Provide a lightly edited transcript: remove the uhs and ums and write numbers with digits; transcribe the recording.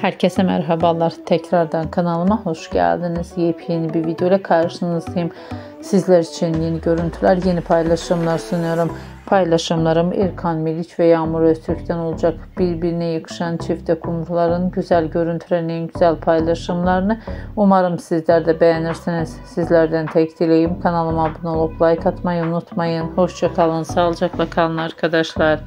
Herkese merhabalar. Tekrardan kanalıma hoş geldiniz. Yepyeni bir video ile karşınızdayım. Sizler için yeni görüntüler, yeni paylaşımlar sunuyorum. Paylaşımlarım Erkan ve Yağmur Öztürk'ten olacak. Birbirine yakışan çifte kumruların güzel görüntülerini, güzel paylaşımlarını umarım sizler de beğenirsiniz. Sizlerden tek dileğim kanalıma abone olup like atmayı unutmayın. Hoşça kalın, sağlıcakla kalın arkadaşlar.